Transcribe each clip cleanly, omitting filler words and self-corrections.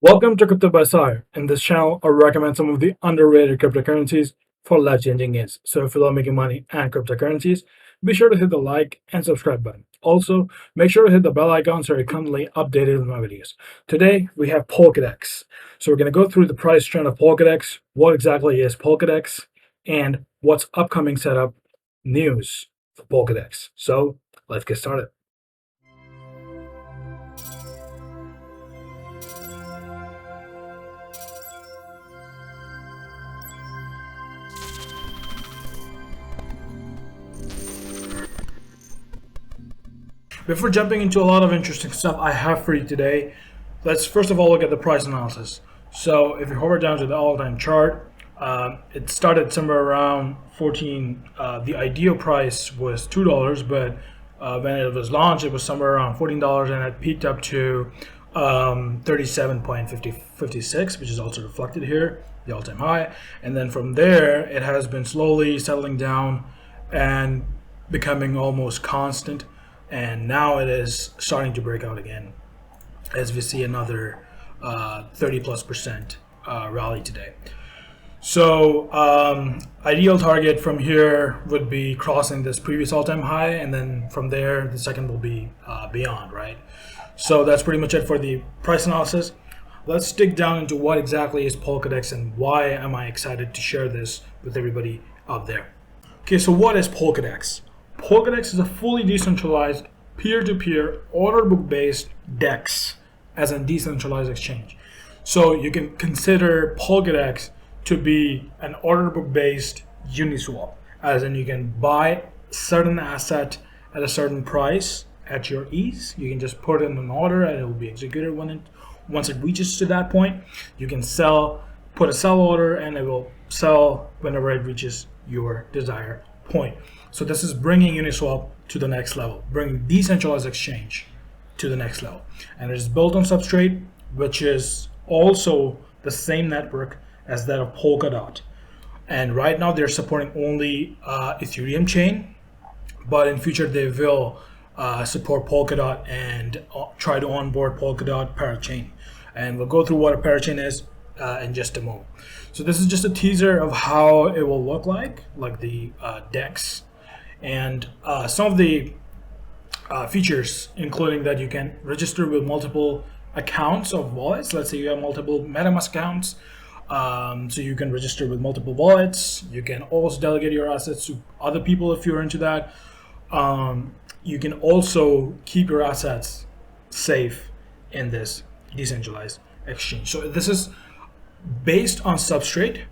Welcome to Crypto by Sahir. In this channel, I recommend some of the underrated cryptocurrencies for life-changing gains. So if you love making money and cryptocurrencies, be sure to hit the like and subscribe button. Also, make sure to hit the bell icon so you're constantly updated with my videos. Today, we have Polkadex. So we're going to go through the price trend of Polkadex, what exactly is Polkadex, and what's upcoming setup news for Polkadex. So let's get started. Before jumping into a lot of interesting stuff I have for you today, let's first of all look at the price analysis. So if you hover down to the all-time chart, it started somewhere around 14. The ideal price was $2, but when it was launched, it was somewhere around $14, and it peaked up to 37.56, which is also reflected here, the all-time high. And then from there, it has been slowly settling down and becoming almost constant. And now it is starting to break out again as we see another 30+% rally today. So ideal target from here would be crossing this previous all-time high, and then from there the second will be beyond, right? So that's pretty much it for the price analysis. Let's dig down into what exactly is Polkadex and why am I excited to share this with everybody out there. Okay, so what is Polkadex? Polkadex is a fully decentralized, peer-to-peer, order book-based DEX, as a decentralized exchange. So you can consider Polkadex to be an order book-based Uniswap, as in you can buy certain asset at a certain price at your ease. You can just put in an order and it will be executed once it reaches to that point. You can put a sell order and it will sell whenever it reaches your desired point. So this is bringing Uniswap to the next level, bringing decentralized exchange to the next level. And it is built on Substrate, which is also the same network as that of Polkadot. And right now they're supporting only Ethereum chain, but in future they will support Polkadot and try to onboard Polkadot Parachain. And we'll go through what a Parachain is in just a moment. So this is just a teaser of how it will look like the DEX. And some of the features, including that you can register with multiple accounts of wallets. Let's say you have multiple MetaMask accounts, so you can register with multiple wallets. You can also delegate your assets to other people if you're into that. You can also keep your assets safe in this decentralized exchange. So this is based on Substrate,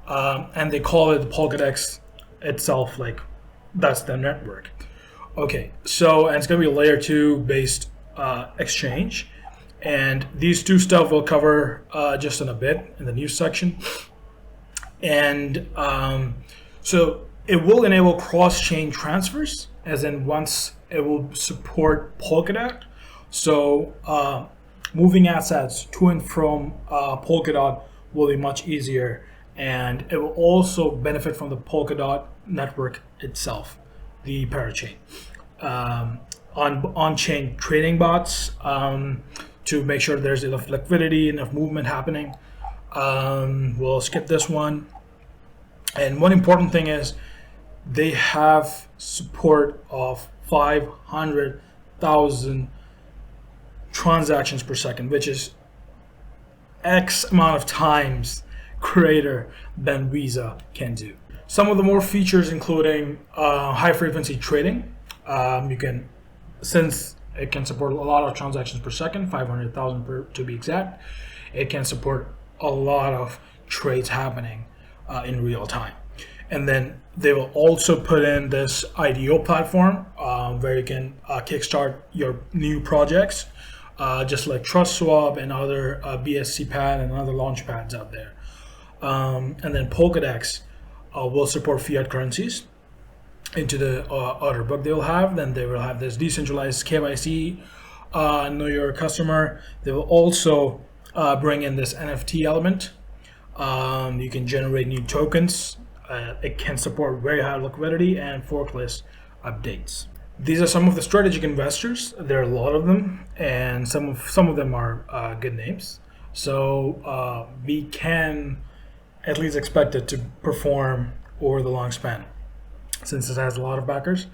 and they call it Polkadex itself, like that's the network. Okay, so and it's gonna be a layer 2 based exchange, and these two stuff we'll cover just in a bit in the news section. And so it will enable cross-chain transfers, as in once it will support Polkadot. So moving assets to and from Polkadot will be much easier, and it will also benefit from the Polkadot network itself, the Parachain. On-chain trading bots to make sure there's enough liquidity, enough movement happening. We'll skip this one. And one important thing is they have support of 500,000 transactions per second, which is X amount of times greater than Visa can do. Some of the more features including high frequency trading. You can, since it can support a lot of transactions per second, 500,000 to be exact, it can support a lot of trades happening in real time. And then they will also put in this IDO platform where you can kickstart your new projects, just like TrustSwap and other BSC pad and other launch pads out there. And then Polkadex will support fiat currencies into the order book they will have. Then they will have this decentralized KYC, know your customer. They will also bring in this NFT element. You can generate new tokens. It can support very high liquidity and forkless updates. These are some of the strategic investors. There are a lot of them, and some of them are good names. So we can at least expect it to perform over the long span. Since it has a lot of backers,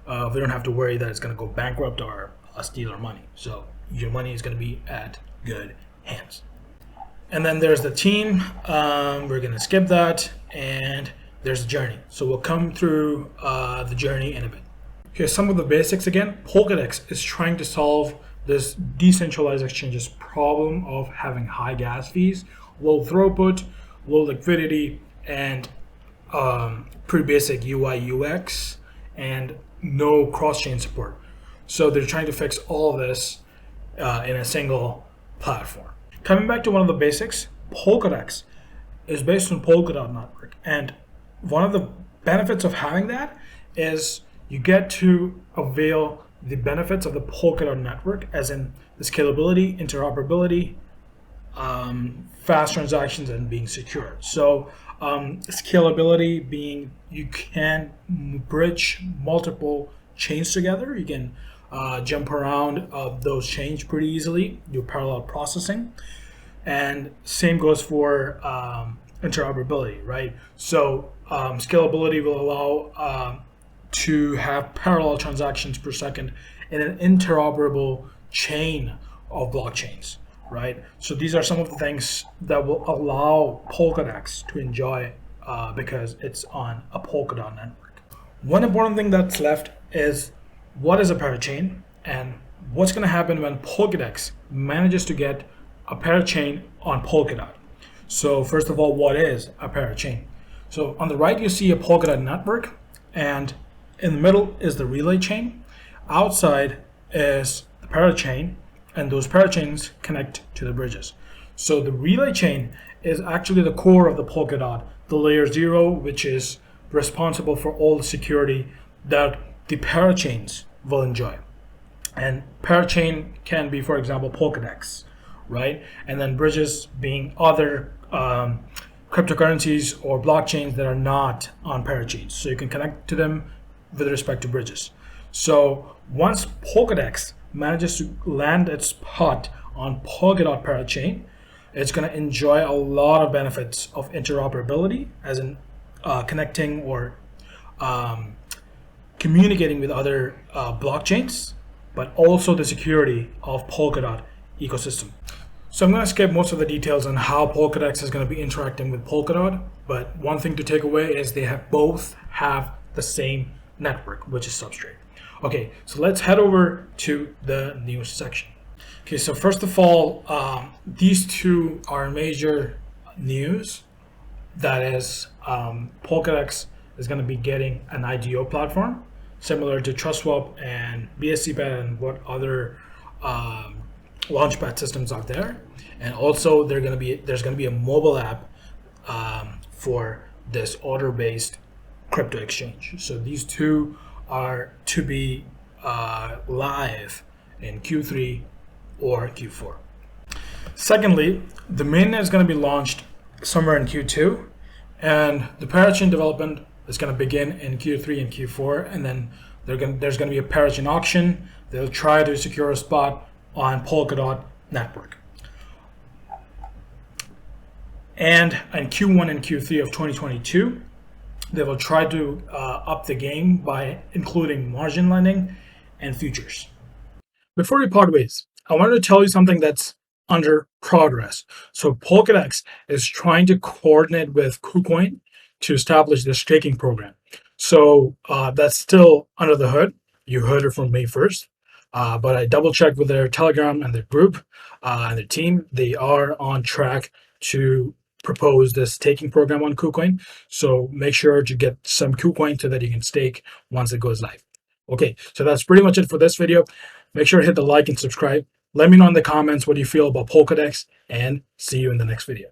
we don't have to worry that it's going to go bankrupt or steal our money. So your money is going to be at good hands. And then there's the team. We're going to skip that. And there's the journey. So we'll come through the journey in a bit. Here's some of the basics again. Polkadex is trying to solve this decentralized exchange's problem of having high gas fees, low throughput, low liquidity, and pretty basic UI UX, and no cross-chain support. So they're trying to fix all of this in a single platform. Coming back to one of the basics, Polkadex is based on Polkadot network, and one of the benefits of having that is you get to avail the benefits of the Polkadot network, as in the scalability, interoperability, fast transactions, and being secure. So scalability being you can bridge multiple chains together. You can jump around those chains pretty easily, do parallel processing. And same goes for interoperability, right? So scalability will allow to have parallel transactions per second in an interoperable chain of blockchains, right? So these are some of the things that will allow Polkadex to enjoy because it's on a Polkadot network. One important thing that's left is what is a parachain and what's going to happen when Polkadex manages to get a parachain on Polkadot. So first of all, what is a parachain? So on the right, you see a Polkadot network, and in the middle is the relay chain. Outside is the parachain, and those parachains connect to the bridges. So the relay chain is actually the core of the Polkadot, the layer 0, which is responsible for all the security that the parachains will enjoy. And parachain can be, for example, Polkadex, right? And then bridges being other cryptocurrencies or blockchains that are not on parachains. So you can connect to them with respect to bridges. So once Polkadex manages to land its pot on Polkadot parachain, it's going to enjoy a lot of benefits of interoperability, as in connecting or communicating with other blockchains, but also the security of Polkadot ecosystem. So I'm going to skip most of the details on how Polkadex is going to be interacting with Polkadot, but one thing to take away is they both have the same network, which is Substrate. Okay, so let's head over to the news section. Okay, so first of all, these two are major news. That is, Polkadex is going to be getting an IDO platform, similar to TrustSwap and BSCPad and what other launchpad systems are there. And also, there's going to be a mobile app for this order-based crypto exchange. So these two are to be live in Q3 or Q4. Secondly, the mainnet is going to be launched somewhere in Q2, and the parachain development is going to begin in Q3 and Q4, and then there's going to be a parachain auction. They'll try to secure a spot on Polkadot network. And in Q1 and Q3 of 2022, they will try to up the game by including margin lending and futures. Before we part ways, I wanted to tell you something that's under progress. So Polkadex is trying to coordinate with KuCoin to establish this staking program. So that's still under the hood. You heard it from me first, but I double checked with their Telegram and their group and their team. They are on track to propose this staking program on KuCoin. So make sure to get some KuCoin so that you can stake once it goes live. Okay, so that's pretty much it for this video. Make sure to hit the like and subscribe. Let me know in the comments what you feel about Polkadex, and see you in the next video.